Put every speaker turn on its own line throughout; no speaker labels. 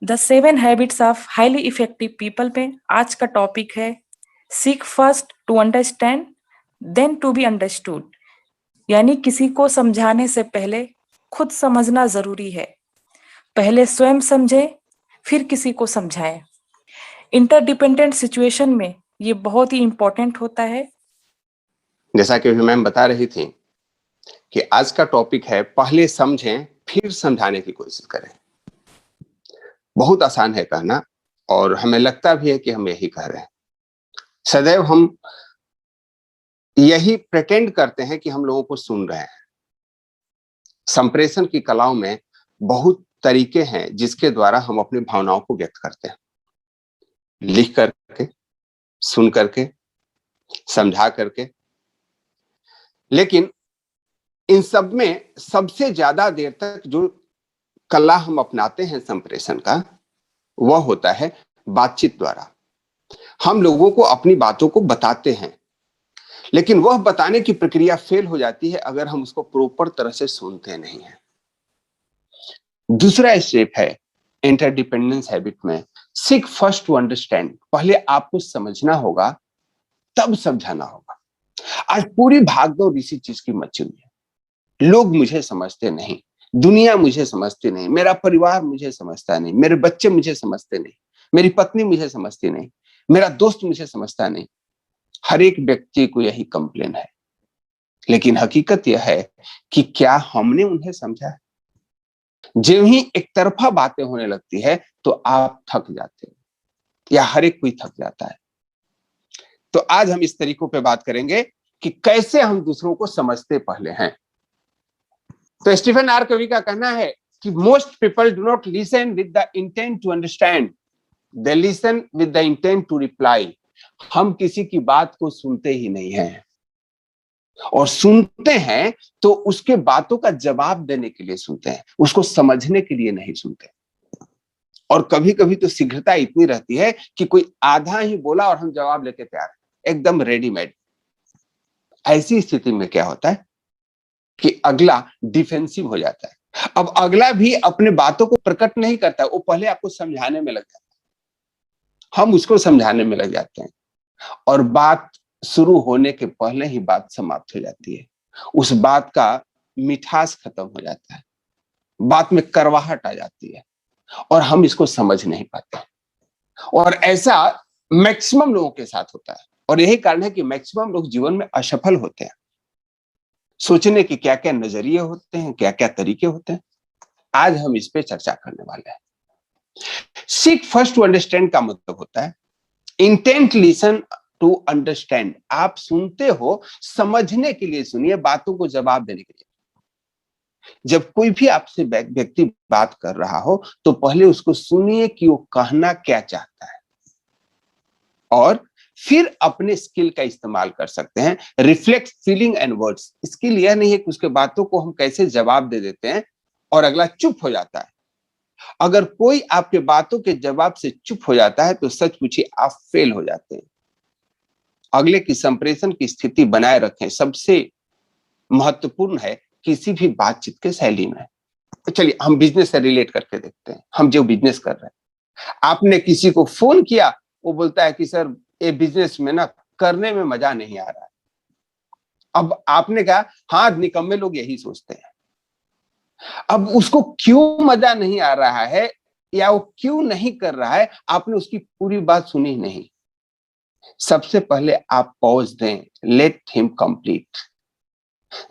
The 7 habits of highly effective people में आज का टॉपिक है seek first to understand then to be understood. यानी किसी को समझाने से पहले खुद समझना जरूरी है। पहले स्वयं समझे फिर किसी को समझाएं। इंटरडिपेंडेंट सिचुएशन में ये बहुत ही इंपॉर्टेंट होता है।
जैसा कि अभी मैम बता रही थी कि आज का टॉपिक है पहले समझें फिर समझाने की कोशिश करें। बहुत आसान है कहना और हमें लगता भी है कि हम यही कह रहे हैं। सदैव हम यही प्रिटेंड करते हैं कि हम लोगों को सुन रहे हैं। संप्रेषण की कलाओं में बहुत तरीके हैं जिसके द्वारा हम अपनी भावनाओं को व्यक्त करते हैं। लिख करके, सुन करके, समझा करके। लेकिन इन सब में सबसे ज्यादा देर तक जो कला हम अपनाते हैं संप्रेषण का, वह होता है बातचीत द्वारा। हम लोगों को अपनी बातों को बताते हैं, लेकिन वह बताने की प्रक्रिया फेल हो जाती है अगर हम उसको प्रॉपर तरह से सुनते नहीं हैं। दूसरा स्टेप है इंटरडिपेंडेंस हैबिट में, सीक फर्स्ट टू अंडरस्टैंड। पहले आपको समझना होगा तब समझाना होगा। आज पूरी भागदौड़ इसी चीज की मची हुई है। लोग मुझे समझते नहीं, दुनिया मुझे समझती नहीं, मेरा परिवार मुझे समझता नहीं, मेरे बच्चे मुझे समझते नहीं, मेरी पत्नी मुझे समझती नहीं, मेरा दोस्त मुझे समझता नहीं। हर एक व्यक्ति को यही कंप्लेन है। लेकिन हकीकत यह है कि क्या हमने उन्हें समझा है? जो ही एक तरफा बातें होने लगती है तो आप थक जाते हो, या हर एक कोई थक जाता है। तो आज हम इस तरीकों पे बात करेंगे कि कैसे हम दूसरों को समझते पहले हैं। तो स्टीफन आर कवी का कहना है कि most people do not listen with the intent to understand, they listen with the intent to reply. हम किसी की बात को सुनते ही नहीं हैं, और सुनते हैं तो उसके बातों का जवाब देने के लिए सुनते हैं, उसको समझने के लिए नहीं सुनते। और कभी कभी तो शीघ्रता इतनी रहती है कि कोई आधा ही बोला और हम जवाब लेके तैयार हैं, एकदम रेडीमेड। ऐसी स्थिति में क्या होता है कि अगला डिफेंसिव हो जाता है। अब अगला भी अपने बातों को प्रकट नहीं करता, वो पहले आपको समझाने में लग जाता है। हम उसको समझाने में लग जाते हैं और बात शुरू होने के पहले ही बात समाप्त हो जाती है। उस बात का मिठास खत्म हो जाता है, बात में करवाहट आ जाती है और हम इसको समझ नहीं पाते। और ऐसा मैक्सिमम लोगों के साथ होता है, और यही कारण है कि मैक्सिमम लोग जीवन में असफल होते हैं। सोचने के क्या क्या नजरिए होते हैं, क्या क्या तरीके होते हैं, आज हम इस पे चर्चा करने वाले हैं। सीक फर्स्ट टू अंडरस्टैंड का मतलब होता है इंटेंट लिसन टू अंडरस्टैंड। आप सुनते हो समझने के लिए सुनिए, बातों को जवाब देने के लिए। जब कोई भी आपसे व्यक्ति बात कर रहा हो तो पहले उसको सुनिए कि वो कहना क्या चाहता है, और फिर अपने स्किल का इस्तेमाल कर सकते हैं। Reflect feeling and words. Skill यह नहीं है कि उसके बातों को हम कैसे जवाब दे देते हैं और अगला चुप हो जाता है। अगर कोई आपके बातों के जवाब से चुप हो जाता है तो सच पूछिए आप फेल हो जाते हैं। अगले की संप्रेषण की स्थिति बनाए रखें सबसे महत्वपूर्ण है किसी भी बातचीत के शैली में। तो चलिए हम बिजनेस से रिलेट करके देखते हैं। हम जो बिजनेस कर रहे हैं, आपने किसी को फोन किया, वो बोलता है कि सर ये बिजनेस में ना करने में मजा नहीं आ रहा है। अब आपने कहा हाँ, निकम्मे लोग यही सोचते हैं। अब उसको क्यों मजा नहीं आ रहा है या वो क्यों नहीं कर रहा है, आपने उसकी पूरी बात सुनी नहीं। सबसे पहले आप पॉज दें, लेट हिम कंप्लीट।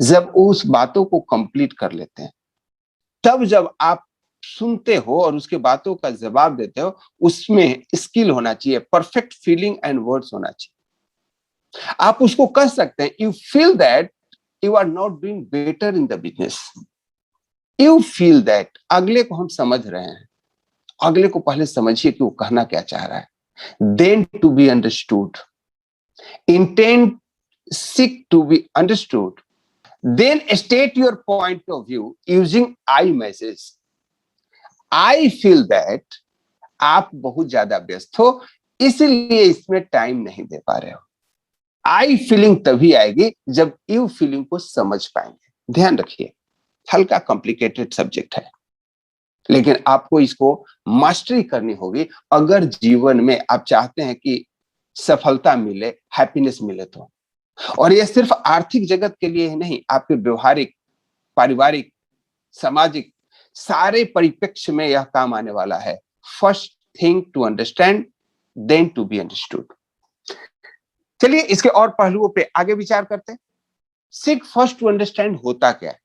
जब उस बातों को कंप्लीट कर लेते हैं, तब जब आप सुनते हो और उसके बातों का जवाब देते हो, उसमें स्किल होना चाहिए, परफेक्ट फीलिंग एंड वर्ड्स होना चाहिए। आप उसको कह सकते हैं you feel that you are not doing better in the business. You feel that, अगले को हम समझ रहे हैं। अगले को पहले समझिए कि वो कहना क्या चाह रहा है। Then to be understood, intent seek to be understood, then state your point of view using I message. I feel that आप बहुत ज्यादा व्यस्त हो इसलिए इसमें टाइम नहीं दे पा रहे हो। आई फीलिंग तभी आएगी जब यू फीलिंग को समझ पाएंगे। ध्यान रखिए, हल्का कॉम्प्लिकेटेड सब्जेक्ट है। लेकिन आपको इसको मास्टरी करनी होगी अगर जीवन में आप चाहते हैं कि सफलता मिले, हैप्पीनेस मिले तो। और ये सिर्फ आर्थिक जगत के लिए ही नहीं, आपके व्यवहारिक, पारिवारिक, सामाजिक सारे परिप्रेक्ष्य में यह काम आने वाला है। First thing to understand, then to be understood. चलिए इसके और पहलुओं पे आगे विचार करते हैं। सीक फर्स्ट टू अंडरस्टैंड होता क्या है,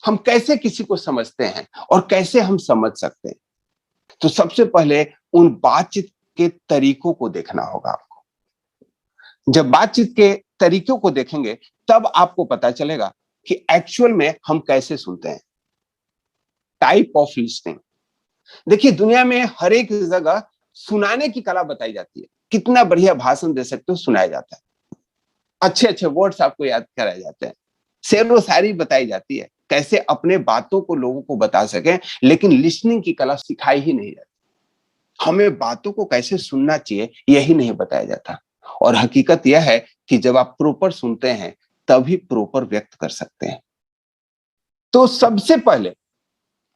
हम कैसे किसी को समझते हैं और कैसे हम समझ सकते हैं। तो सबसे पहले उन बातचीत के तरीकों को देखना होगा आपको। जब बातचीत के तरीकों को देखेंगे तब आपको पता चलेगा कि एक्चुअल में हम कैसे सुनते हैं। Type of listening. देखिए दुनिया में हर एक जगह सुनाने की कला बताई जाती है। कितना बढ़िया भाषण दे सकते हो, सुनाया जाता है, अच्छे अच्छे वर्ड्स आपको याद कराए जाते हैं, शेर व शायरी बताई जाती है, कैसे अपने बातों को लोगों को बता सकें। लेकिन लिसनिंग की कला सिखाई ही नहीं जाती। हमें बातों को कैसे सुनना चाहिए यही नहीं बताया जाता। और हकीकत यह है कि जब आप प्रॉपर सुनते हैं तभी प्रॉपर व्यक्त कर सकते हैं। तो सबसे पहले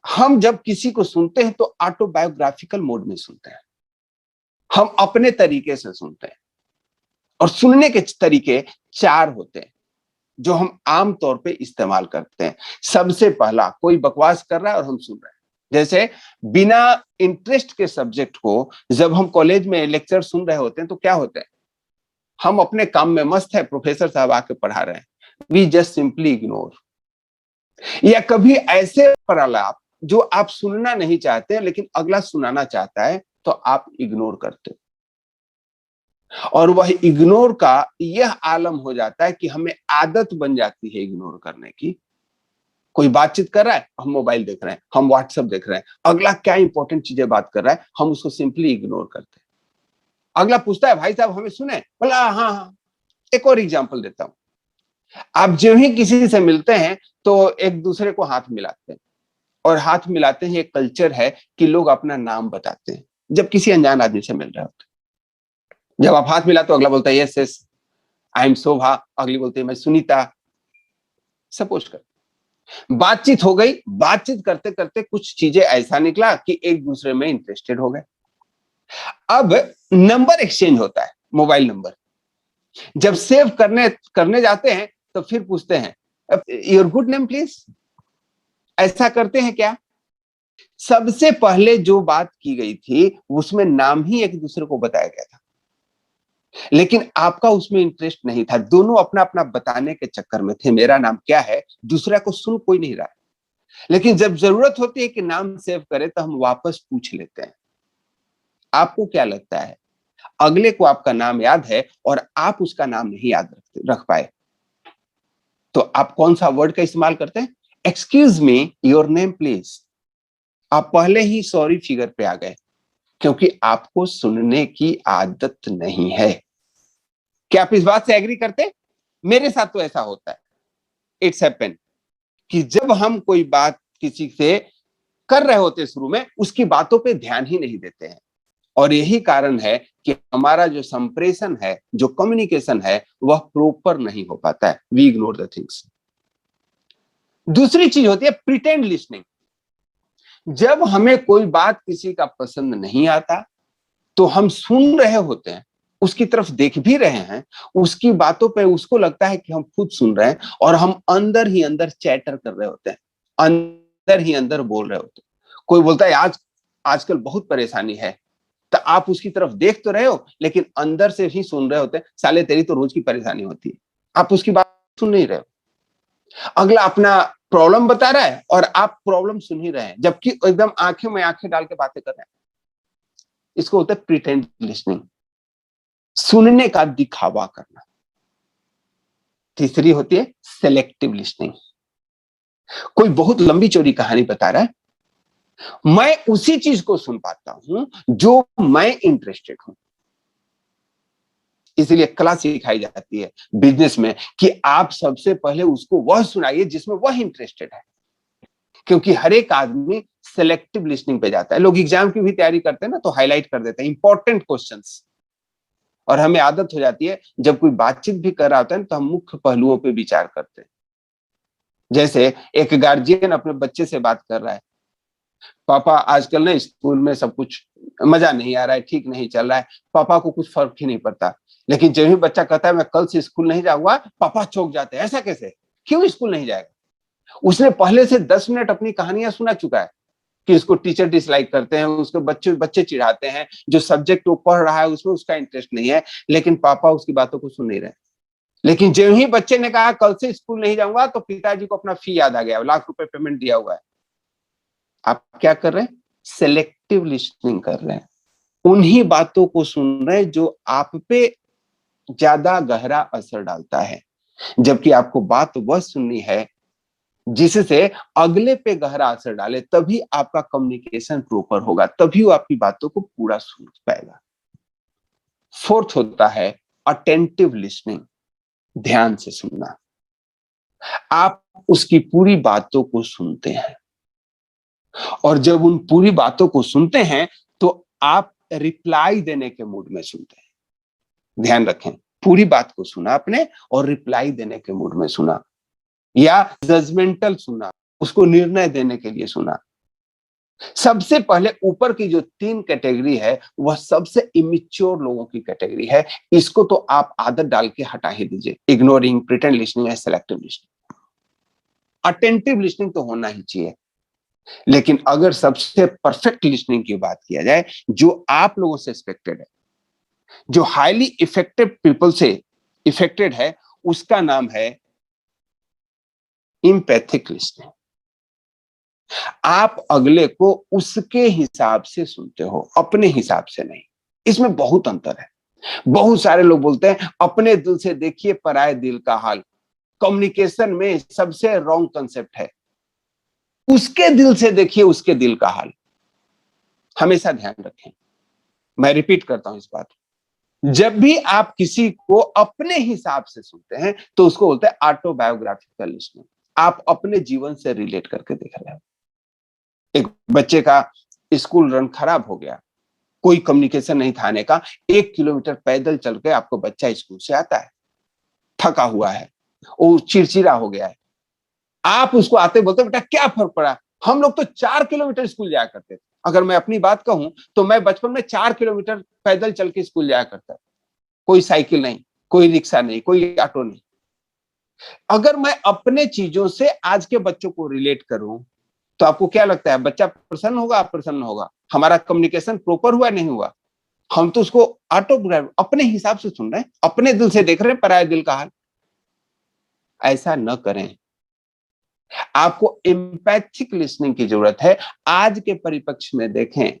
हम जब किसी को सुनते हैं तो ऑटोबायोग्राफिकल मोड में सुनते हैं, हम अपने तरीके से सुनते हैं। और सुनने के तरीके 4 होते हैं जो हम आम तौर पे इस्तेमाल करते हैं। सबसे पहला, कोई बकवास कर रहा है और हम सुन रहे हैं। जैसे बिना इंटरेस्ट के सब्जेक्ट को जब हम कॉलेज में लेक्चर सुन रहे होते हैं तो क्या होता है, हम अपने काम में मस्त है, प्रोफेसर साहब आके पढ़ा रहे हैं, वी जस्ट सिंपली इग्नोर। या कभी ऐसे प्रलाप जो आप सुनना नहीं चाहते हैं लेकिन अगला सुनाना चाहता है तो आप इग्नोर करते हो। और वह इग्नोर का यह आलम हो जाता है कि हमें आदत बन जाती है इग्नोर करने की। कोई बातचीत कर रहा है, हम मोबाइल देख रहे हैं, हम व्हाट्सएप देख रहे हैं, अगला क्या इंपॉर्टेंट चीजें बात कर रहा है, हम उसको सिंपली इग्नोर करते हैं। अगला पूछता है भाई साहब हमें सुने, बोला हाँ हाँ। एक और एग्जांपल देता हूं, आप जब ही किसी से मिलते हैं तो एक दूसरे को हाथ मिलाते हैं, और हाथ मिलाते हैं एक कल्चर है कि लोग अपना नाम बताते हैं जब किसी अनजान आदमी से मिल रहे होते हैं। जब आप हाथ मिलाते हो अगला बोलता है यस यस आई एम शोभा, अगली बोलती है मैं सुनीता। सपोज कर बातचीत हो गई, बातचीत करते करते कुछ चीजें ऐसा निकला कि एक दूसरे में इंटरेस्टेड हो गए। अब नंबर एक्सचेंज होता है, मोबाइल नंबर। जब सेव करने करने जाते हैं तो फिर पूछते हैं योर गुड नेम प्लीज। ऐसा करते हैं क्या? सबसे पहले जो बात की गई थी उसमें नाम ही एक दूसरे को बताया गया था, लेकिन आपका उसमें इंटरेस्ट नहीं था। दोनों अपना अपना बताने के चक्कर में थे, मेरा नाम क्या है, दूसरा को सुन कोई नहीं रहा है। लेकिन जब जरूरत होती है कि नाम सेव करें तो हम वापस पूछ लेते हैं। आपको क्या लगता है, अगले को आपका नाम याद है और आप उसका नाम नहीं याद रख पाए तो आप कौन सा वर्ड का इस्तेमाल करते हैं? Excuse me your name please. आप पहले ही सॉरी फिगर पे आ गए क्योंकि आपको सुनने की आदत नहीं है। क्या आप इस बात से एग्री करते हैं? मेरे साथ तो ऐसा होता है, इट्स हैपेन कि जब हम कोई बात किसी से कर रहे होते शुरू में उसकी बातों पे ध्यान ही नहीं देते हैं। और यही कारण है कि हमारा जो संप्रेषण है, जो कम्युनिकेशन है, वह प्रॉपर नहीं हो पाता है। We ignore the things. दूसरी चीज होती है प्रिटेंड लिसनिंग। जब हमें कोई बात किसी का पसंद नहीं आता तो हम सुन रहे होते हैं, उसकी तरफ देख भी रहे हैं, उसकी बातों पे उसको लगता है कि हम खुद सुन रहे हैं और हम अंदर ही अंदर चैटर कर रहे होते हैं, अंदर ही अंदर बोल रहे होते हैं। कोई बोलता है आजकल बहुत परेशानी है, तो आप उसकी तरफ देख तो रहे हो लेकिन अंदर से ही सुन रहे होते हैं, साले तेरी तो रोज की परेशानी होती है। आप उसकी बात सुन नहीं रहे हो। अगला अपना प्रॉब्लम बता रहा है और आप प्रॉब्लम सुन ही रहे हैं, जबकि एकदम आंखें में आंखें डाल के बातें कर रहे हैं। इसको होता है प्रिटेंड लिसनिंग, सुनने का दिखावा करना। तीसरी होती है सेलेक्टिव लिसनिंग। कोई बहुत लंबी चौड़ी कहानी बता रहा है, मैं उसी चीज को सुन पाता हूं जो मैं इंटरेस्टेड हूं। इसलिए कला सिखाई जाती है बिजनेस में कि आप सबसे पहले उसको वह सुनाइए जिसमें वह इंटरेस्टेड है, क्योंकि हर एक आदमी सेलेक्टिव लिसनिंग पे जाता है। लोग एग्जाम की भी तैयारी करते हैं ना तो हाईलाइट कर देते हैं इंपॉर्टेंट क्वेश्चंस, और हमें आदत हो जाती है जब कोई बातचीत भी कर रहा होता है तो हम मुख्य पहलुओं पे विचार करते हैं। जैसे एक गार्जियन अपने बच्चे से बात कर रहा है पापा आजकल ना स्कूल में सब कुछ मजा नहीं आ रहा है, ठीक नहीं चल रहा है, पापा को कुछ फर्क ही नहीं पड़ता। लेकिन जब भी बच्चा कहता है मैं कल से स्कूल नहीं जाऊंगा, पापा चौंक जाते हैं, ऐसा कैसे, क्यों स्कूल नहीं जाएगा? उसने पहले से 10 मिनट अपनी कहानियां सुना चुका है कि इसको टीचर डिसलाइक करते हैं, उसको बच्चे बच्चे चिढ़ाते हैं, जो सब्जेक्ट वो पढ़ रहा है उसमें उसका इंटरेस्ट नहीं है, लेकिन पापा उसकी बातों को सुन नहीं रहे। लेकिन जब ही बच्चे ने कहा कल से स्कूल नहीं जाऊंगा, तो पिताजी को अपना फी याद आ गया, ₹1,00,000 पेमेंट दिया हुआ है। आप क्या कर रहे हैं? सेलेक्टिव लिसनिंग कर रहे हैं, उन्हीं बातों को सुन रहे हैं जो आप पे ज्यादा गहरा असर डालता है, जबकि आपको बात वह सुननी है जिससे अगले पे गहरा असर डाले, तभी आपका कम्युनिकेशन प्रॉपर होगा, तभी वो आपकी बातों को पूरा सुन पाएगा। फोर्थ होता है अटेंटिव लिसनिंग, ध्यान से सुनना। आप उसकी पूरी बातों को सुनते हैं, और जब उन पूरी बातों को सुनते हैं तो आप रिप्लाई देने के मूड में सुनते हैं। ध्यान रखें, पूरी बात को सुना आपने और रिप्लाई देने के मूड में सुना, या जजमेंटल सुना, उसको निर्णय देने के लिए सुना। सबसे पहले ऊपर की जो 3 कैटेगरी है वह सबसे इमेच्योर लोगों की कैटेगरी है, इसको तो आप आदत डाल के हटा ही दीजिए। Ignoring, pretend listening, selective listening. Attentive listening तो होना ही चाहिए, लेकिन अगर सबसे परफेक्ट लिसनिंग की बात किया जाए, जो आप लोगों से एक्सपेक्टेड है, जो हाईली इफेक्टिव पीपल से इफेक्टेड है, उसका नाम है एम्पैथिक लिसनिंग। आप अगले को उसके हिसाब से सुनते हो, अपने हिसाब से नहीं। इसमें बहुत अंतर है। बहुत सारे लोग बोलते हैं अपने दिल से देखिए पराये दिल का हाल। कम्युनिकेशन में सबसे रॉन्ग कंसेप्ट है, उसके दिल से देखिए उसके दिल का हाल। हमेशा ध्यान रखें, मैं रिपीट करता हूं इस बात को। जब भी आप किसी को अपने हिसाब से सुनते हैं तो उसको बोलते हैं ऑटोबायोग्राफिकल लिसनिंग। आप अपने जीवन से रिलेट करके देख रहे हैं। एक बच्चे का स्कूल रन खराब हो गया, कोई कम्युनिकेशन नहीं था आने का, 1 किलोमीटर पैदल चल के आपको बच्चा स्कूल से आता है, थका हुआ है, वो चिड़चिड़ा हो गया है। आप उसको आते बोलते बेटा क्या फर्क पड़ा, हम लोग तो 4 किलोमीटर स्कूल जाया करते थे। अगर मैं अपनी बात कहूं तो मैं बचपन में 4 किलोमीटर पैदल चल के स्कूल जाया करता, कोई साइकिल नहीं, कोई रिक्शा नहीं, कोई ऑटो नहीं। अगर मैं अपने चीजों से आज के बच्चों को रिलेट करूं तो आपको क्या लगता है, बच्चा प्रसन्न होगा, अप्रसन्न होगा? हमारा कम्युनिकेशन प्रॉपर हुआ नहीं हुआ? हम तो उसको अपने हिसाब से सुन रहे हैं, अपने दिल से देख रहे हैं पराये दिल का हाल। ऐसा न करें, आपको एम्पैथिक लिसनिंग की जरूरत है। आज के परिप्रेक्ष्य में देखें,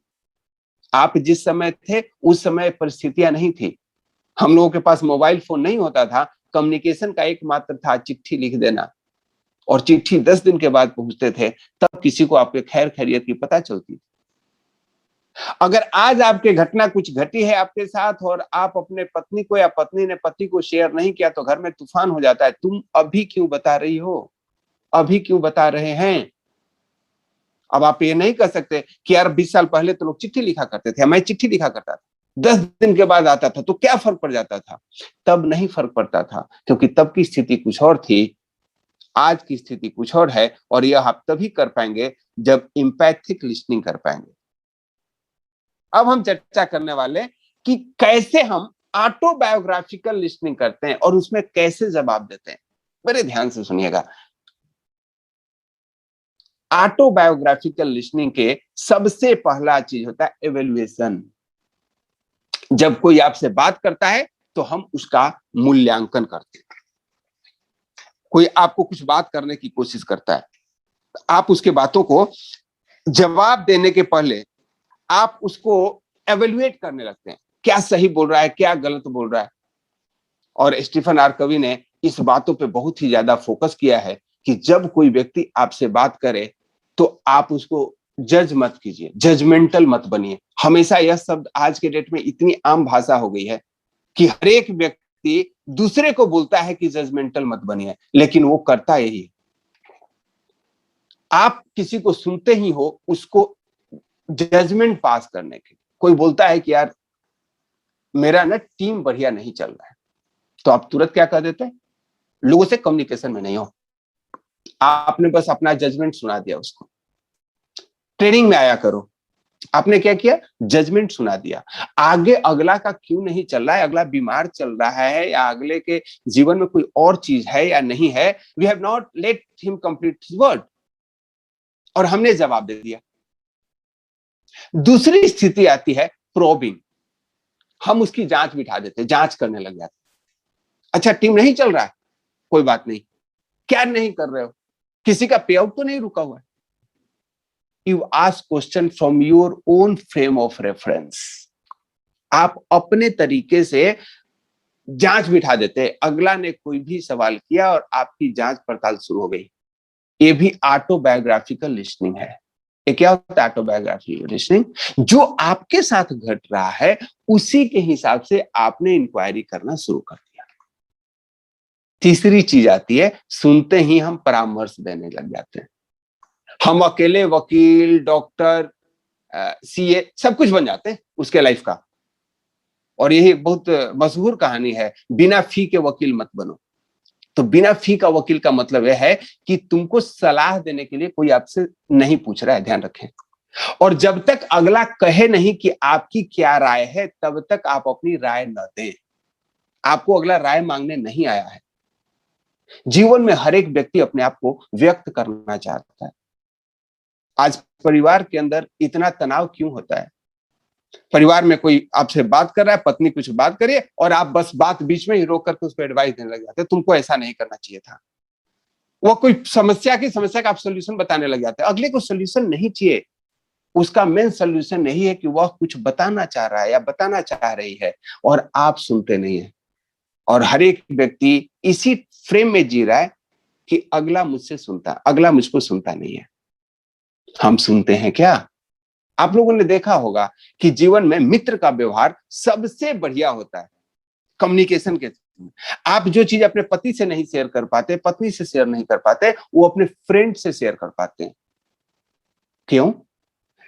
आप जिस समय थे उस समय परिस्थितियां नहीं थी, हम लोगों के पास मोबाइल फोन नहीं होता था, कम्युनिकेशन का एकमात्र था चिट्ठी लिख देना, और चिट्ठी 10 दिन के बाद पहुंचते थे, तब किसी को आपके खैर खैरियत की पता चलती। अगर आज आपके घटना कुछ घटी है आपके साथ और आप अपने पत्नी को या पत्नी ने पति को शेयर नहीं किया तो घर में तूफान हो जाता है। तुम अभी क्यों बता रही हो, अभी क्यों बता रहे हैं? अब आप ये नहीं कर सकते कि यार 20 साल पहले तो लोग चिट्ठी लिखा करते थे, मैं चिट्ठी लिखा करता था, 10 दिन के बाद आता था, तो क्या फर्क पड़ जाता था? तब नहीं फर्क पड़ता था, क्योंकि तब की स्थिति कुछ और थी, आज की स्थिति कुछ और है। और यह आप तभी कर पाएंगे जब एम्पैथिक लिसनिंग कर पाएंगे। अब हम चर्चा करने वाले कि कैसे हम ऑटोबायोग्राफिकल लिसनिंग करते हैं और उसमें कैसे जवाब देते हैं। बड़े ध्यान से सुनिएगा। ऑटोबायोग्राफिकल लिसनिंग के सबसे पहला चीज होता है एवेल्युएशन। जब कोई आपसे बात करता है तो हम उसका मूल्यांकन करते हैं। कोई आपको कुछ बात करने की कोशिश करता है, आप उसके बातों को जवाब देने के पहले आप उसको एवेल्युएट करने लगते हैं, क्या सही बोल रहा है, क्या गलत बोल रहा है। और स्टीफन आर कवी ने इस बातों पे बहुत ही ज्यादा फोकस किया है कि जब कोई व्यक्ति आपसे बात करे तो आप उसको जज मत कीजिए, जजमेंटल मत बनिए। हमेशा यह शब्द आज के डेट में इतनी आम भाषा हो गई है कि हर एक व्यक्ति दूसरे को बोलता है कि जजमेंटल मत बनिए, लेकिन वो करता यही। आप किसी को सुनते ही हो उसको जजमेंट पास करने के। कोई बोलता है कि यार मेरा ना टीम बढ़िया नहीं चल रहा है, तो आप तुरंत क्या कर देते हैं, लोगों से कम्युनिकेशन में नहीं हो, आपने बस अपना जजमेंट सुना दिया उसको। ट्रेनिंग में आया करो। आपने क्या किया? जजमेंट सुना दिया। आगे अगला का क्यों नहीं चल रहा है, अगला बीमार चल रहा है या अगले के जीवन में कोई और चीज है या नहीं है, we have not let him complete his word, और हमने जवाब दे दिया। दूसरी स्थिति आती है प्रोबिंग। हम उसकी जांच बिठा देते, जांच करने लग जाते। अच्छा, टीम नहीं चल रहा है, कोई बात नहीं, क्या नहीं कर रहे हो, किसी का पे आउट तो नहीं रुका हुआ है। You ask question from your own frame of reference. आप अपने तरीके से जांच बिठा देते। अगला ने कोई भी सवाल किया और आपकी जांच पड़ताल शुरू हो गई। ये भी ऑटोबायोग्राफिकल लिसनिंग है। ये क्या होता है ऑटोबायोग्राफिकल लिसनिंग? जो आपके साथ घट रहा है उसी के हिसाब से आपने इंक्वायरी करना शुरू कर दिया। तीसरी चीज आती है, सुनते ही हम परामर्श देने लग जाते हैं। हम अकेले वकील, डॉक्टर, सीए सब कुछ बन जाते हैं उसके लाइफ का। और यही बहुत मशहूर कहानी है, बिना फी के वकील मत बनो। तो बिना फी का वकील का मतलब यह है कि तुमको सलाह देने के लिए कोई आपसे नहीं पूछ रहा है, ध्यान रखें। और जब तक अगला कहे नहीं कि आपकी क्या राय है, तब तक आप अपनी राय न दें। आपको अगला राय मांगने नहीं आया है। जीवन में हर एक व्यक्ति अपने आप को व्यक्त करना चाहता है। आज परिवार के अंदर इतना तनाव क्यों होता है? परिवार में कोई आपसे बात कर रहा है, पत्नी कुछ बात करिए और आप बस बात बीच में ही रोक करके उसको एडवाइस देने लग जाते हैं, तुमको ऐसा नहीं करना चाहिए था। वो कोई समस्या का आप सोल्यूशन बताने लग जाते हैं। अगले को सोल्यूशन नहीं चाहिए, उसका मेन सोल्यूशन यही है कि वह कुछ बताना चाह रहा है या बताना चाह रही है और आप सुनते नहीं है। और हर एक व्यक्ति इसी फ्रेम में जी रहा है कि अगला मुझसे सुनता, अगला मुझको सुनता नहीं है। हम सुनते हैं क्या? आप लोगों ने देखा होगा कि जीवन में मित्र का व्यवहार सबसे बढ़िया होता है कम्युनिकेशन के। आप जो चीज अपने पति से नहीं शेयर कर पाते, पत्नी से शेयर नहीं कर पाते, वो अपने फ्रेंड से शेयर कर पाते हैं। क्यों?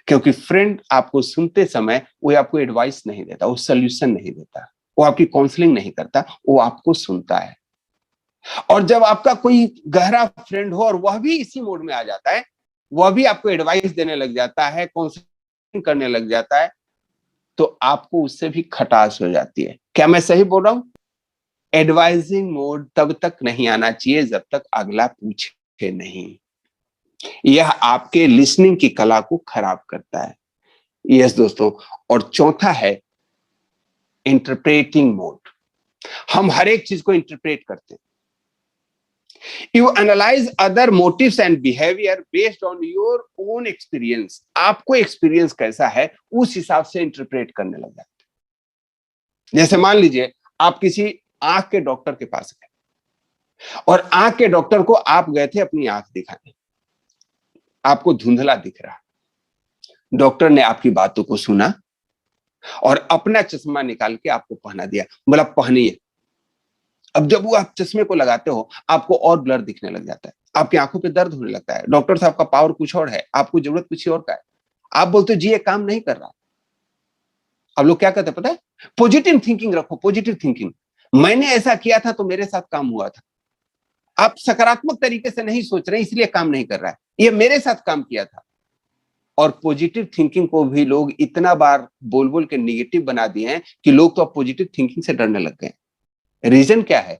क्योंकि फ्रेंड आपको सुनते समय वो आपको एडवाइस नहीं देता, वो सोल्यूशन नहीं देता, वो आपकी काउंसलिंग नहीं करता, वो आपको सुनता है। और जब आपका कोई गहरा फ्रेंड हो और वह भी इसी मोड में आ जाता है, वह भी आपको एडवाइस देने लग जाता है, काउंसलिंग करने लग जाता है, तो आपको उससे भी खटास हो जाती है। क्या मैं सही बोल रहा हूं? एडवाइजिंग मोड तब तक नहीं आना चाहिए जब तक अगला पूछे नहीं। यह आपके लिसनिंग की कला को खराब करता है। यस दोस्तों। और चौथा है इंटरप्रेटिंग मोड। हम हर एक चीज को इंटरप्रेट करते हैं। You analyze other motives and behavior based on your own experience. आपको एक्सपीरियंस कैसा है उस हिसाब से इंटरप्रेट करने लग जाते हैं। जैसे मान लीजिए आप किसी आंख के डॉक्टर के पास गए और आंख के डॉक्टर को आप गए थे अपनी आंख दिखाने, आपको धुंधला दिख रहा। डॉक्टर ने आपकी बातों को सुना और अपना चश्मा निकाल के आपको पहना दिया, बोला पहनिए। अब जब वो आप चश्मे को लगाते हो आपको और ब्लर दिखने लग जाता है, आपकी आंखों पे दर्द होने लगता है। डॉक्टर साहब का पावर कुछ और है, आपको जरूरत कुछ और का है। आप बोलते हो जी ये काम नहीं कर रहा। अब लोग क्या कहते हैं पता है? पॉजिटिव थिंकिंग रखो, पॉजिटिव थिंकिंग। मैंने ऐसा किया था तो मेरे साथ काम हुआ था। आप सकारात्मक तरीके से नहीं सोच रहे इसलिए काम नहीं कर रहा है, ये मेरे साथ काम किया था। और पॉजिटिव थिंकिंग को भी लोग इतना बार बोल बोल के निगेटिव बना दिए हैं कि लोग तो अब पॉजिटिव थिंकिंग से डरने लग गए। रीजन क्या है?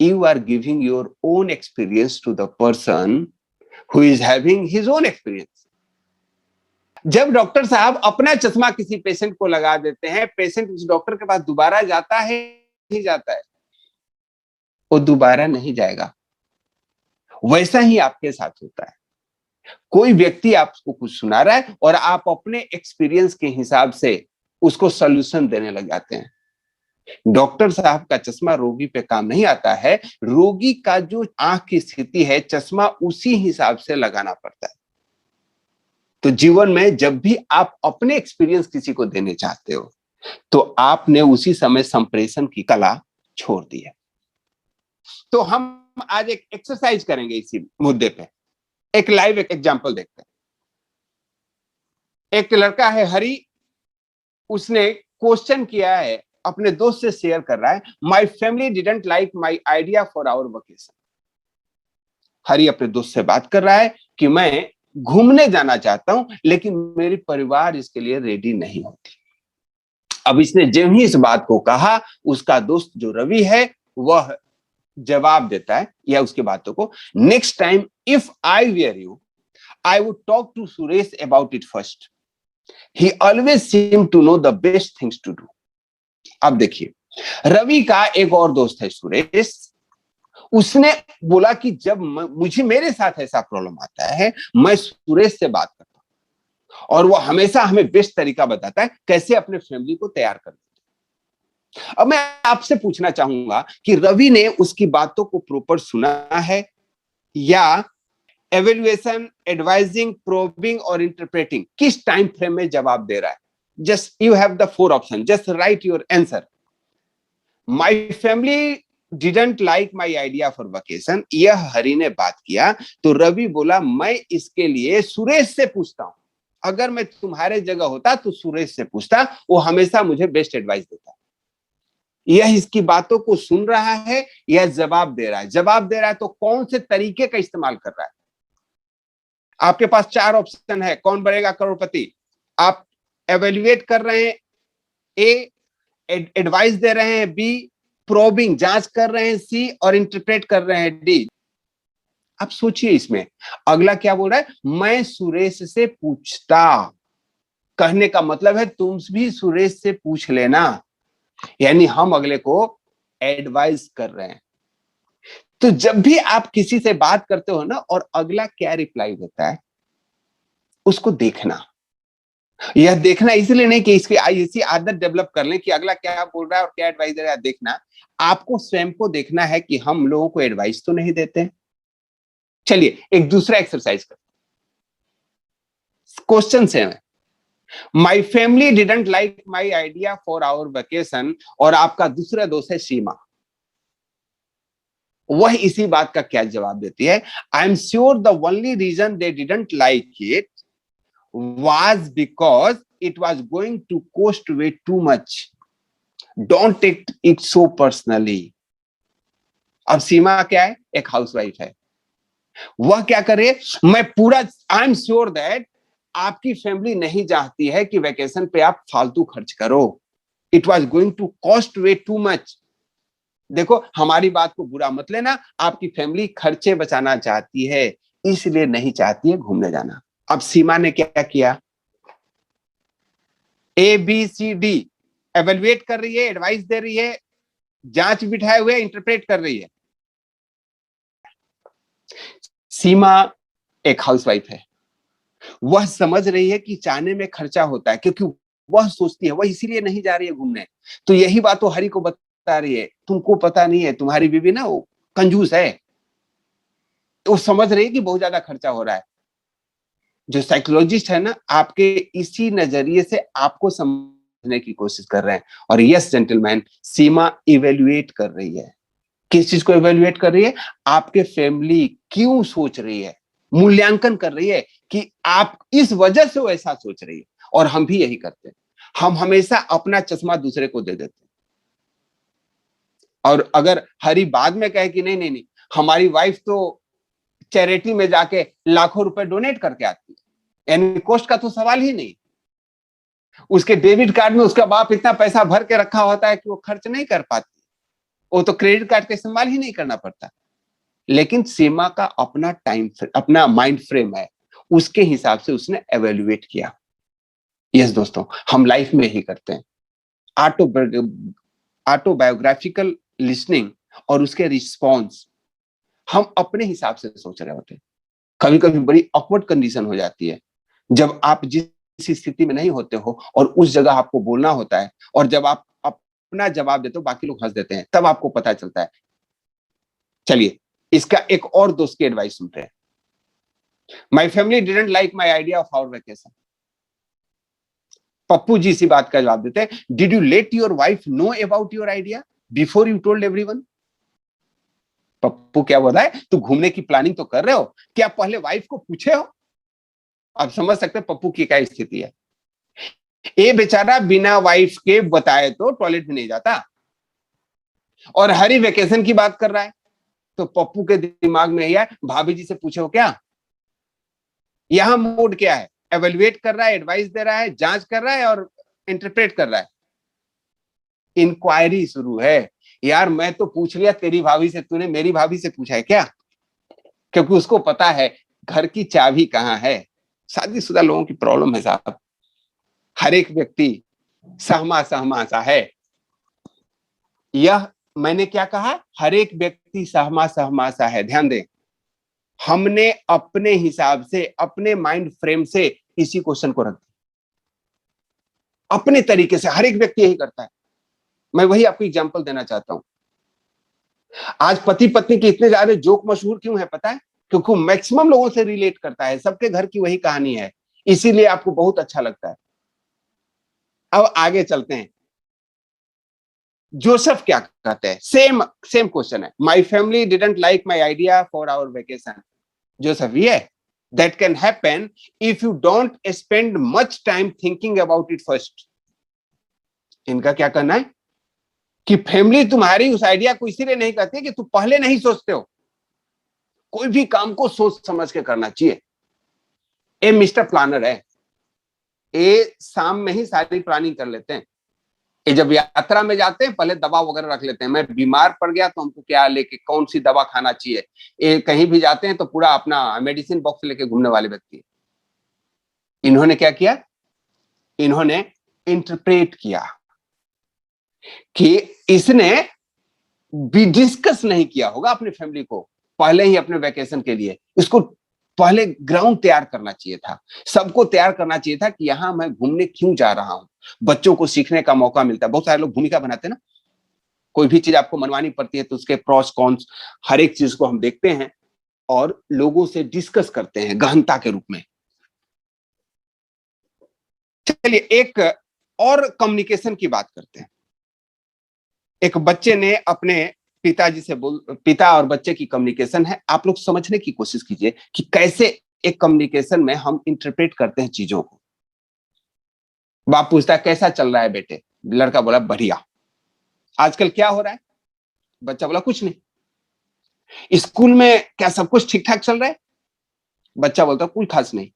You are giving your own experience to the person who is having his own experience. जब डॉक्टर साहब अपना चश्मा किसी पेशेंट को लगा देते हैं, पेशेंट उस डॉक्टर के पास दोबारा जाता है नहीं जाता है? वो दोबारा नहीं जाएगा। वैसा ही आपके साथ होता है। कोई व्यक्ति आपको कुछ सुना रहा है और आप अपने एक्सपीरियंस के हिसाब से उसको सॉल्यूशन देने लग जाते हैं। डॉक्टर साहब का चश्मा रोगी पे काम नहीं आता है, रोगी का जो आंख की स्थिति है चश्मा उसी हिसाब से लगाना पड़ता है। तो जीवन में जब भी आप अपने एक्सपीरियंस किसी को देने चाहते हो तो आपने उसी समय संप्रेषण की कला छोड़ दी है। तो हम आज एक एक्सरसाइज करेंगे इसी मुद्दे पे। एक लाइव एग्जांपल देखते हैं। एक लड़का है हरी, उसने क्वेश्चन किया है, अपने दोस्त से शेयर कर रहा है, my family didn't like my idea for our vacation. Hari अपने दोस्त से बात कर रहा है कि मैं घूमने जाना चाहता हूं, लेकिन मेरी परिवार इसके लिए रेडी नहीं होती। अब इसने जब ही इस बात को कहा, उसका दोस्त जो रवि है वह जवाब देता है या उसकी बातों को, next time if I were you I would talk to Suresh about it first, he always seem to know the best things to do. अब देखिए, रवि का एक और दोस्त है सुरेश, उसने बोला कि जब मुझे मेरे साथ ऐसा प्रॉब्लम आता है, मैं सुरेश से बात करता हूं और वो हमेशा हमें बेस्ट तरीका बताता है कैसे अपने फैमिली को तैयार करना। अब मैं आपसे पूछना चाहूंगा कि रवि ने उसकी बातों को प्रॉपर सुना है या एवेल्युएशन, एडवाइजिंग, प्रोबिंग और इंटरप्रेटिंग, किस टाइम फ्रेम में जवाब दे रहा है? Just you have the 4 option, just right your answer. My family didn't like my idea for vacation, यह हरि ने बात किया तो रवि बोला मैं इसके लिए सुरेश से पूछता हूं, अगर मैं तुम्हारे जगह होता तो सुरेश से पूछता, वो हमेशा मुझे बेस्ट एडवाइस देता। यह इसकी बातों को सुन रहा है, यह जवाब दे रहा है। जवाब दे रहा है तो कौन से तरीके का इस्तेमाल कर रहा है? आपके पास 4 ऑप्शन है, कौन बनेगा करोड़पति? आप एवेल्युएट कर रहे हैं, ए एडवाइस दे रहे हैं, बी प्रोबिंग जांच कर रहे हैं, सी और इंटरप्रेट कर रहे हैं, डी। आप सोचिए इसमें अगला क्या बोल रहा है, मैं सुरेश से पूछता। कहने का मतलब है तुम भी सुरेश से पूछ लेना, यानी हम अगले को एडवाइस कर रहे हैं। तो जब भी आप किसी से बात करते हो ना और अगला क्या रिप्लाई देता है, उसको देखना। यह देखना इसलिए नहीं कि इसकी ऐसी आदत डेवलप कर लें कि अगला क्या बोल रहा है और क्या एडवाइस दे रहा है। देखना, आपको स्वयं को देखना है कि हम लोगों को एडवाइस तो नहीं देते। चलिए एक दूसरा एक्सरसाइज करते। क्वेश्चन से my family didn't like my idea for our vacation, और आपका दूसरा दोस्त है सीमा, वह इसी बात का क्या जवाब देती है? I am sure the only reason they didn't like it was because it was going to cost way too much. Don't take it so personally. अब सीमा क्या है? एक हाउसवाइफ है। वह क्या करे? मैं पूरा आई एम श्योर दैट आपकी फैमिली नहीं चाहती है कि वेकेशन पे आप फालतू खर्च करो। It was going to cost way too much. देखो, हमारी बात को बुरा मत लेना, आपकी फैमिली खर्चे बचाना चाहती है, इसलिए नहीं चाहती है घूमने जाना। अब सीमा ने क्या किया? A B C D evaluate कर रही है, एडवाइस दे रही है, जांच बिठाए हुए इंटरप्रेट कर रही है। सीमा एक हाउसवाइफ है, वह समझ रही है कि चाहने में खर्चा होता है, क्योंकि वह सोचती है, वह इसीलिए नहीं जा रही है घूमने। तो यही बात वो हरि को बता रही है, तुमको पता नहीं है, तुम्हारी बीवी ना वो कंजूस है, वो समझ रही है कि बहुत ज्यादा खर्चा हो रहा है। जो साइकोलॉजिस्ट है ना, आपके इसी नजरिए से आपको समझने की कोशिश कर रहे हैं। और यस जेंटलमैन, सीमा इवेल्युएट कर रही है। किस चीज को इवेल्युएट कर रही है? आपके फैमिली क्यों सोच रही है, मूल्यांकन कर रही है कि आप इस वजह से वो ऐसा सोच रही है। और हम भी यही करते हैं, हम हमेशा अपना चश्मा दूसरे को दे देते हैं। और अगर हरी बाद में कहे कि नहीं नहीं नहीं, हमारी वाइफ तो चैरिटी में जाके लाखों रुपए डोनेट करके आती है, यानी कॉस्ट का तो सवाल ही नहीं। उसके डेबिट कार्ड में उसका बाप इतना पैसा भर के रखा होता है कि वो खर्च नहीं कर पाती, वो तो क्रेडिट कार्ड का इस्तेमाल ही नहीं करना पड़ता। लेकिन सीमा का अपना अपना माइंड फ्रेम है, उसके हिसाब से उसने एवेल्युएट किया। यस दोस्तों, हम लाइफ में ही करते हैं। ऑटोबायोग्राफिकल लिसनिंग और उसके रिस्पॉन्स हम अपने हिसाब से सोच रहे होते हैं। कभी कभी बड़ी ऑकवर्ड कंडीशन हो जाती है जब आप जिस स्थिति में नहीं होते हो और उस जगह आपको बोलना होता है, और जब आप अपना जवाब देते हो बाकी लोग हंस देते हैं, तब आपको पता चलता है। चलिए इसका एक और दोस्त की एडवाइस सुनते हैं। My family didn't like my idea of our vacation. Pappu ji इसी बात का जवाब देते हैं, did you let your wife know about your idea before you told everyone? Pappu क्या बोल रहा है, तू घूमने की प्लानिंग तो कर रहे हो, क्या पहले वाइफ को पूछे हो? आप समझ सकते हैं पप्पू की क्या स्थिति है। ये बेचारा बिना वाइफ के बताए तो टॉयलेट में नहीं जाता, और हरी वेकेशन की बात कर रहा है। तो पप्पू के दिमाग में यह है, भाभी जी से पूछे हो क्या? यहां मोड क्या है? एवेल्युएट कर रहा है, एडवाइस दे रहा है, जांच कर रहा है और इंटरप्रेट कर रहा है। इंक्वायरी शुरू है। यार मैं तो पूछ लिया तेरी भाभी से, तूने मेरी भाभी से पूछा है क्या? क्योंकि उसको पता है घर की चाबी कहां है। शादीशुदा लोगों की प्रॉब्लम है साहब, हर एक व्यक्ति सहमा सहमा सा है। यह मैंने क्या कहा? हर एक व्यक्ति सहमा सहमा सा है। ध्यान दें, हमने अपने हिसाब से, अपने माइंड फ्रेम से इसी क्वेश्चन को रख दिया। अपने तरीके से हर एक व्यक्ति यही करता है। मैं वही आपको एग्जांपल देना चाहता हूं। आज पति पत्नी के इतने ज्यादा जोक मशहूर क्यों है पता है? क्योंकि मैक्सिमम लोगों से रिलेट करता है, सबके घर की वही कहानी है, इसीलिए आपको बहुत अच्छा लगता है। अब आगे चलते हैं। जोसेफ क्या कहते हैं? सेम सेम क्वेश्चन है। My family didn't like my idea for our vacation. Joseph, ये that can happen if you don't spend much time thinking about it first. इनका क्या कहना है कि फैमिली तुम्हारी उस आइडिया को इसीलिए नहीं कहती कि तुम पहले नहीं सोचते हो। कोई भी काम को सोच समझ के करना चाहिए। ए मिस्टर प्लानर है, ये शाम में ही सारी प्लानिंग कर लेते हैं। ये जब यात्रा में जाते हैं पहले दवा वगैरह रख लेते हैं। मैं बीमार पड़ गया तो हमको क्या लेके, कौन सी दवा खाना चाहिए। ये कहीं भी जाते हैं तो पूरा अपना मेडिसिन बॉक्स लेके घूमने वाले व्यक्ति। इन्होंने क्या किया? इन्होंने इंटरप्रेट किया कि इसने भी डिस्कस नहीं किया होगा अपनी फैमिली को पहले ही अपने वेकेशन के लिए। इसको पहले ग्राउंड तैयार करना चाहिए था, सबको तैयार करना चाहिए था कि यहां मैं घूमने क्यों जा रहा हूं। बच्चों को सीखने का मौका मिलता है। बहुत सारे लोग भूमिका बनाते हैं ना, कोई भी चीज आपको मनवानी पड़ती है तो उसके प्रॉस कॉन्स हर एक चीज को हम देखते हैं और लोगों से डिस्कस करते हैं गहनता के रूप में। चलिए एक और कम्युनिकेशन की बात करते हैं। एक बच्चे ने अपने पिताजी से पिता और बच्चे की कम्युनिकेशन है। आप लोग समझने की कोशिश कीजिए कि कैसे एक कम्युनिकेशन में हम इंटरप्रेट करते हैं चीजों को। बाप पूछता है कैसा चल रहा है बेटे? लड़का बोला बढ़िया। आजकल क्या हो रहा है? बच्चा बोला कुछ नहीं। स्कूल में क्या सब कुछ ठीक ठाक चल रहा है? बच्चा बोलता कुछ खास नहीं।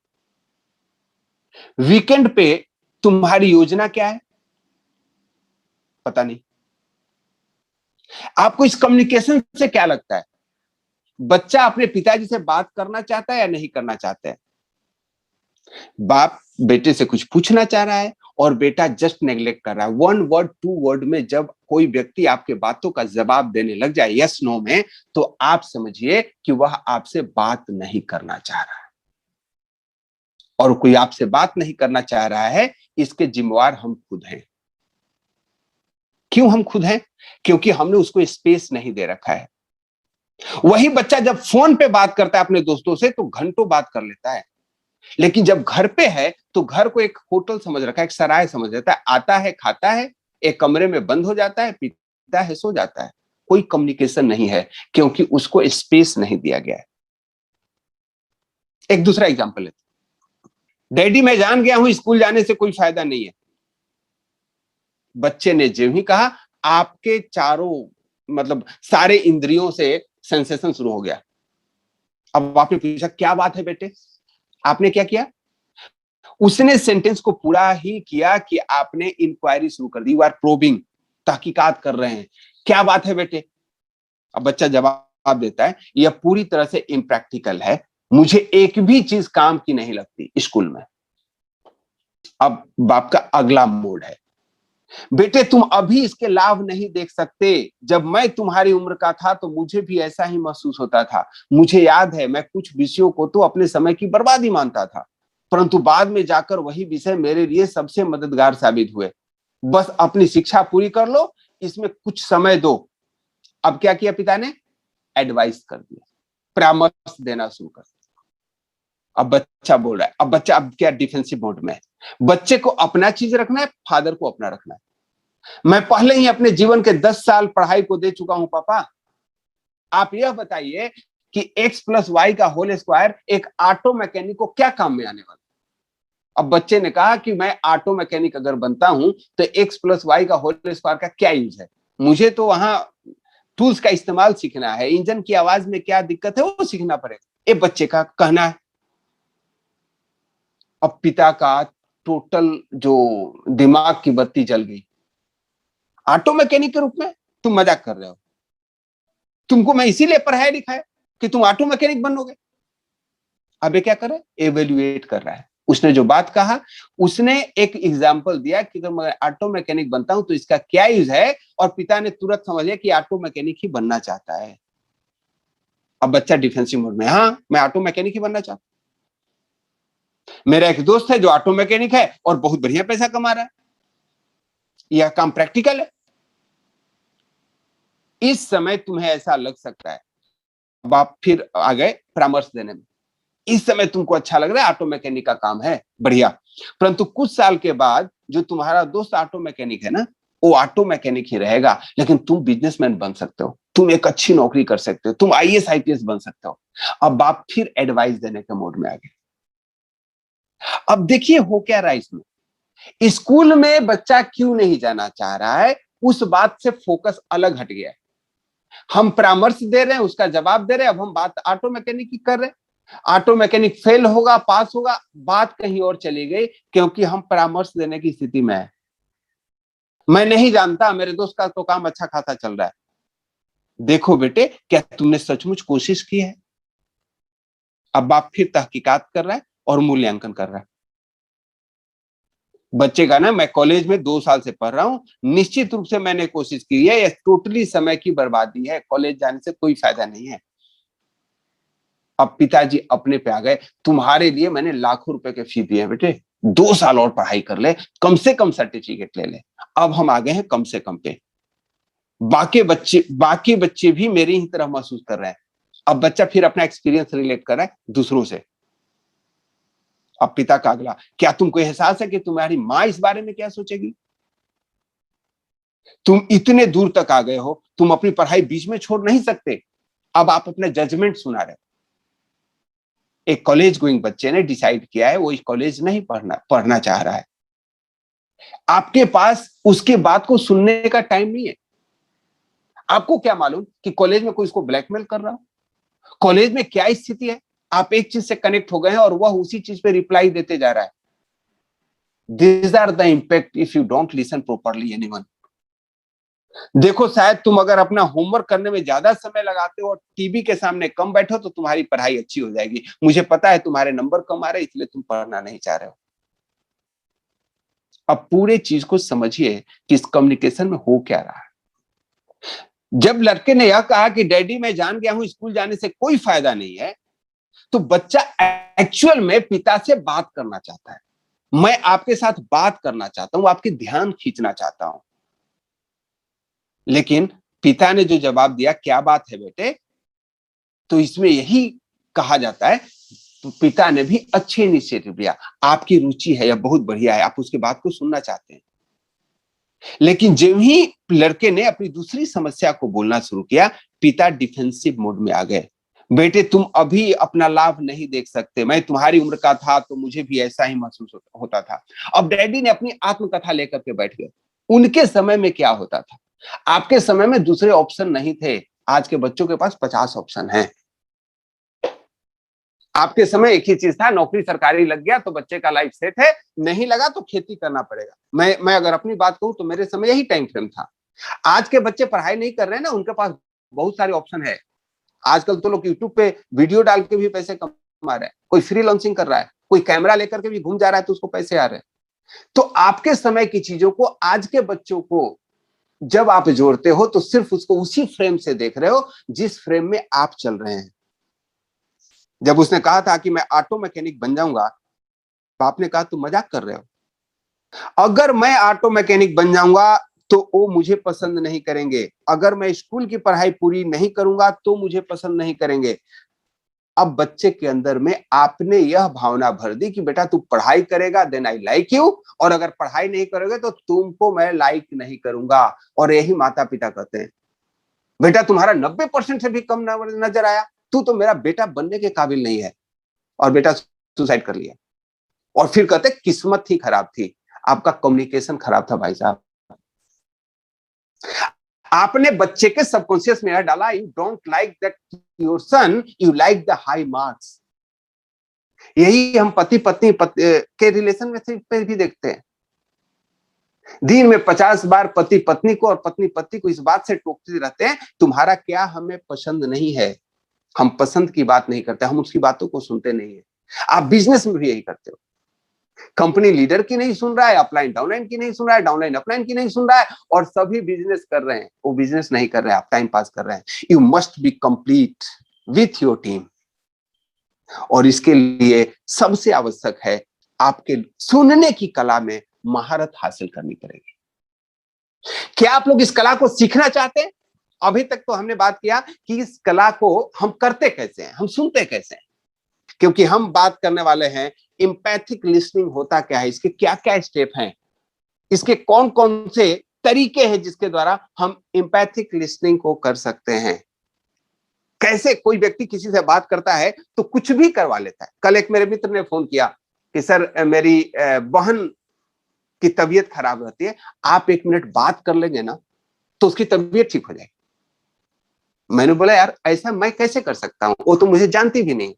वीकेंड पे तुम्हारी योजना क्या है? पता नहीं। आपको इस कम्युनिकेशन से क्या लगता है? बच्चा अपने पिताजी से बात करना चाहता है या नहीं करना चाहता है? बाप बेटे से कुछ पूछना चाह रहा है और बेटा जस्ट नेग्लेक्ट कर रहा है। 1 वर्ड 2 वर्ड में जब कोई व्यक्ति आपके बातों का जवाब देने लग जाए यस नो में, तो आप समझिए कि वह आपसे बात नहीं करना चाह रहा है। और कोई आपसे बात नहीं करना चाह रहा है, इसके जिम्मेवार हम खुद हैं। क्यों हम खुद हैं? क्योंकि हमने उसको स्पेस नहीं दे रखा है। वही बच्चा जब फोन पे बात करता है अपने दोस्तों से तो घंटों बात कर लेता है, लेकिन जब घर पे है तो घर को एक होटल समझ रखा है, एक सराय समझ लेता है। आता है, खाता है, एक कमरे में बंद हो जाता है, पीता है, सो जाता है। कोई कम्युनिकेशन नहीं है क्योंकि उसको स्पेस नहीं दिया गया है। एक दूसरा एग्जांपल है। डैडी मैं जान गया हूं स्कूल जाने से कोई फायदा नहीं है। बच्चे ने जो ही कहा आपके चारों मतलब सारे इंद्रियों से सेंसेशन शुरू हो गया। अब आपने पूछा क्या बात है बेटे? आपने क्या किया? उसने सेंटेंस को पूरा ही किया कि आपने इंक्वायरी शुरू कर दी। यू आर प्रोबिंग, तहकीकात कर रहे हैं। क्या बात है बेटे? अब बच्चा जवाब देता है यह पूरी तरह से इम्प्रैक्टिकल है, मुझे एक भी चीज काम की नहीं लगती स्कूल में। अब बाप का अगला मोड है, बेटे तुम अभी इसके लाभ नहीं देख सकते। जब मैं तुम्हारी उम्र का था तो मुझे भी ऐसा ही महसूस होता था। मुझे याद है मैं कुछ विषयों को तो अपने समय की बर्बादी मानता था, परंतु बाद में जाकर वही विषय मेरे लिए सबसे मददगार साबित हुए। बस अपनी शिक्षा पूरी कर लो, इसमें कुछ समय दो। अब क्या किया पिता ने? एडवाइस कर दिया, परामर्श देना शुरू कर दिया। अब बच्चा बोल रहा है। अब बच्चा अब क्या डिफेंसिव मोड में है। बच्चे को अपना चीज रखना है, फादर को अपना रखना है। मैं पहले ही अपने जीवन के 10 साल पढ़ाई को दे चुका हूं पापा। आप यह बताइए कि x प्लस वाई का होल स्क्वायर एक ऑटो मैकेनिक को क्या काम में आने वाला? अब बच्चे ने कहा कि मैं ऑटो मैकेनिक अगर बनता हूं तो x प्लस वाई का होल स्क्वायर का क्या यूज है? मुझे तो वहां टूल्स का इस्तेमाल सीखना है, इंजन की आवाज में क्या दिक्कत है वो सीखना पड़ेगा। ये बच्चे का कहना है। अब पिता का टोटल जो दिमाग की बत्ती जल गई। ऑटो मैकेनिक के रूप में तुम मजाक कर रहे हो? तुमको मैं इसीलिए पढ़ाया लिखाया कि तुम ऑटो मैकेनिक बनोगे। अब ये क्या कर रहा है? एवेल्युएट कर रहा है। उसने जो बात कहा, उसने एक एग्जाम्पल दिया कि अगर मैं ऑटो मैकेनिक बनता हूं तो इसका क्या यूज है, और पिता ने तुरंत समझ लिया कि ऑटो मैकेनिक ही बनना चाहता है। अब बच्चा डिफेंसिव मोड में, हाँ मैं ऑटो मैकेनिक ही बनना चाहता हूं। मेरा एक दोस्त है जो ऑटो मैकेनिक है और बहुत बढ़िया पैसा कमा रहा है। यह काम प्रैक्टिकल है। इस समय तुम्हें ऐसा लग सकता है, अब आप फिर आ गए परामर्श देने में, इस समय तुमको अच्छा लग रहा है ऑटो मैकेनिक का काम है, बढ़िया। परंतु कुछ साल के बाद जो तुम्हारा दोस्त ऑटो मैकेनिक है ना, वो ऑटो मैकेनिक ही रहेगा, लेकिन तुम बिजनेसमैन बन सकते हो, तुम एक अच्छी नौकरी कर सकते हो, तुम आईएएस आईपीएस बन सकते हो। अब आप फिर एडवाइस देने के मोड में आ गए। अब देखिए हो क्या रहा है इसमें। स्कूल में बच्चा क्यों नहीं जाना चाह रहा है, उस बात से फोकस अलग हट गया है। हम परामर्श दे रहे हैं, उसका जवाब दे रहे हैं, अब हम बात ऑटो मैकेनिक की कर रहे हैं। ऑटो मैकेनिक फेल होगा पास होगा, बात कहीं और चली गई, क्योंकि हम परामर्श देने की स्थिति में है। मैं नहीं जानता, मेरे दोस्त का तो काम अच्छा खासा चल रहा है। देखो बेटे, क्या तुमने सचमुच कोशिश की है? अब बाप फिर तहकीकात कर रहा है और मूल्यांकन कर रहा है। बच्चे का ना, मैं कॉलेज में 2 साल से पढ़ रहा हूं, निश्चित रूप से मैंने कोशिश की है, यह टोटली समय की बर्बादी है, कॉलेज जाने से कोई फायदा नहीं है। अब पिताजी अपने पे आ गए, तुम्हारे लिए मैंने लाखों रुपए के फी दिए बेटे, 2 साल और पढ़ाई कर ले, कम से कम सर्टिफिकेट ले ले। अब हम आ गए हैं कम से कम पे। बाकी बच्चे भी मेरी ही तरह महसूस कर रहे हैं। अब बच्चा फिर अपना एक्सपीरियंस रिलेट कर रहा है दूसरों से। अब पिता का अगला, क्या तुमको एहसास है कि तुम्हारी माँ इस बारे में क्या सोचेगी? तुम इतने दूर तक आ गए हो, तुम अपनी पढ़ाई बीच में छोड़ नहीं सकते। अब आप अपने जजमेंट सुना रहे हो। एक कॉलेज गोइंग बच्चे ने डिसाइड किया है वो इस कॉलेज नहीं पढ़ना चाह रहा है। आपके पास उसके बात को सुनने का टाइम नहीं है। आपको क्या मालूम कि कॉलेज में कोई इसको ब्लैकमेल कर रहा हो, कॉलेज में क्या स्थिति है। आप एक चीज से कनेक्ट हो गए हैं और वह उसी चीज पे रिप्लाई देते जा रहा है। These are the impact if you don't listen properly anyone। देखो, शायद तुम अगर अपना होमवर्क करने में ज्यादा समय लगाते हो और टीवी के सामने कम बैठो तो तुम्हारी पढ़ाई अच्छी हो जाएगी। मुझे पता है तुम्हारे नंबर कम आ रहे, इसलिए तुम पढ़ना नहीं चाह रहे हो। अब पूरे चीज को समझिए कि इस कम्युनिकेशन में हो क्या रहा है। जब लड़के ने यह कहा कि डैडी मैं जान गया हूं स्कूल जाने से कोई फायदा नहीं है, तो बच्चा एक्चुअल में पिता से बात करना चाहता है। मैं आपके साथ बात करना चाहता हूं, आपके ध्यान खींचना चाहता हूं। लेकिन पिता ने जो जवाब दिया, क्या बात है बेटे, तो इसमें यही कहा जाता है, तो पिता ने भी अच्छे इनिशिएटिव लिया। आपकी रुचि है, यह बहुत बढ़िया है, आप उसके बात को सुनना चाहते हैं। लेकिन जब ही लड़के ने अपनी दूसरी समस्या को बोलना शुरू किया, पिता डिफेंसिव मोड में आ गए। बेटे तुम अभी अपना लाभ नहीं देख सकते, मैं तुम्हारी उम्र का था तो मुझे भी ऐसा ही महसूस होता था। अब डैडी ने अपनी आत्मकथा लेकर के बैठ गए। उनके समय में क्या होता था, आपके समय में दूसरे ऑप्शन नहीं थे। आज के बच्चों के पास 50 ऑप्शन हैं। आपके समय एक ही चीज था, नौकरी सरकारी लग गया तो बच्चे का लाइफ सेट है, नहीं लगा तो खेती करना पड़ेगा। मैं अगर अपनी बात कहूं तो मेरे समय यही टाइम फ्रेम था। आज के बच्चे पढ़ाई नहीं कर रहे हैं ना, उनके पास बहुत सारे ऑप्शन है। आजकल तो लोग यूट्यूब पे वीडियो डाल के भी पैसे कमा रहे हैं, कोई फ्री लॉन्चिंग कर रहा है, कोई कैमरा लेकर के भी घूम जा रहा है तो उसको पैसे आ रहे हैं। तो आपके समय की चीजों को आज के बच्चों को जब आप जोड़ते हो तो सिर्फ उसको उसी फ्रेम से देख रहे हो जिस फ्रेम में आप चल रहे हैं। जब उसने कहा था कि मैं ऑटो मैकेनिक बन जाऊंगा, तो आपने कहा तुम मजाक कर रहे हो। अगर मैं ऑटो मैकेनिक बन जाऊंगा तो वो मुझे पसंद नहीं करेंगे, अगर मैं स्कूल की पढ़ाई पूरी नहीं करूंगा तो मुझे पसंद नहीं करेंगे। अब बच्चे के अंदर में आपने यह भावना भर दी कि बेटा तू पढ़ाई करेगा देन आई लाइक यू, और अगर पढ़ाई नहीं करोगे तो तुमको मैं लाइक नहीं करूंगा। और यही माता पिता कहते हैं, बेटा तुम्हारा 90% से भी कम नजर आया, तू तो मेरा बेटा बनने के काबिल नहीं है, और बेटा सुसाइड कर लिया। और फिर कहते किस्मत ही खराब थी, आपका कम्युनिकेशन खराब था भाई साहब। आपने बच्चे के सबकॉन्शियस में डाला, you don't like that your son, you like the high marks. यही हम पति पत्नी के रिलेशन में पे भी देखते हैं। दिन में 50 बार पति पत्नी को और पत्नी पति को इस बात से टोकते रहते हैं, तुम्हारा क्या हमें पसंद नहीं है। हम पसंद की बात नहीं करते, हम उसकी बातों को सुनते नहीं है। आप बिजनेस में भी यही करते हो। कंपनी लीडर की नहीं सुन रहा है, अपलाइन डाउनलाइन की नहीं सुन रहा है, डाउनलाइन अपलाइन की नहीं सुन रहा है, और सभी बिजनेस कर रहे हैं। वो बिजनेस नहीं कर रहे हैं, आप टाइम पास कर रहे हैं। You must be complete with your team, और इसके लिए सबसे आवश्यक है आपके सुनने की कला में महारत हासिल करनी पड़ेगी। क्या आप लोग इस कला को सीखना चाहते हैं? अभी तक तो हमने बात किया कि इस कला को हम करते कैसे हैं, हम सुनते कैसे हैं, क्योंकि हम बात करने वाले हैं एम्पैथिक लिसनिंग होता क्या है, इसके क्या क्या स्टेप हैं, इसके कौन कौन से तरीके हैं जिसके द्वारा हम एम्पैथिक लिसनिंग को कर सकते हैं। कैसे कोई व्यक्ति किसी से बात करता है तो कुछ भी करवा लेता है। कल एक मेरे मित्र ने फोन किया कि सर मेरी बहन की तबीयत खराब रहती है, आप 1 मिनट बात कर लेंगे ना तो उसकी तबीयत ठीक हो जाएगी। मैंने बोला यार ऐसा मैं कैसे कर सकता हूं, वो तो मुझे जानती भी नहीं।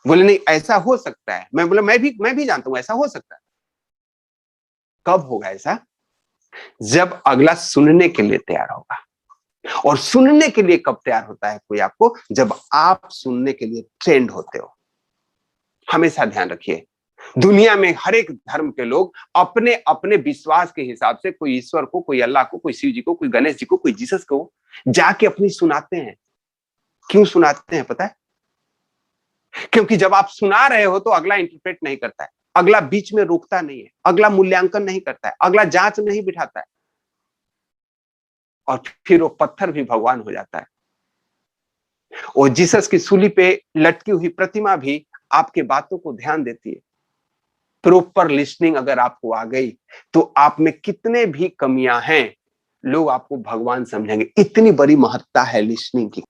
बोले नहीं ऐसा हो सकता है। मैं बोला मैं भी जानता हूं ऐसा हो सकता है। कब होगा ऐसा? जब अगला सुनने के लिए तैयार होगा। और सुनने के लिए कब तैयार होता है कोई आपको? जब आप सुनने के लिए ट्रेंड होते हो। हमेशा ध्यान रखिए, दुनिया में हर एक धर्म के लोग अपने अपने विश्वास के हिसाब से कोई ईश्वर को, कोई अल्लाह को, कोई शिव जी को, कोई गणेश जी को, कोई जीसस को जाके अपनी सुनाते हैं। क्यों सुनाते हैं पता है? क्योंकि जब आप सुना रहे हो तो अगला इंटरप्रेट नहीं करता है, अगला बीच में रोकता नहीं है, अगला मूल्यांकन नहीं करता है, अगला जांच नहीं बिठाता है, और फिर वो पत्थर भी भगवान हो जाता है। और जीसस की सूली पे लटकी हुई प्रतिमा भी आपके बातों को ध्यान देती है। प्रॉपर लिसनिंग अगर आपको आ गई तो आप में कितने भी कमियां हैं, लोग आपको भगवान समझेंगे। इतनी बड़ी महत्ता है लिसनिंग की।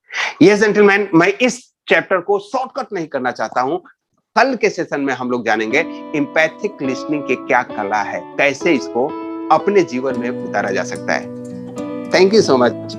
यस जेंटलमैन, मैं इस चैप्टर को शॉर्टकट नहीं करना चाहता हूं। कल के सेशन में हम लोग जानेंगे एम्पैथिक लिसनिंग के क्या कला है, कैसे इसको अपने जीवन में उतारा जा सकता है। Thank you so much.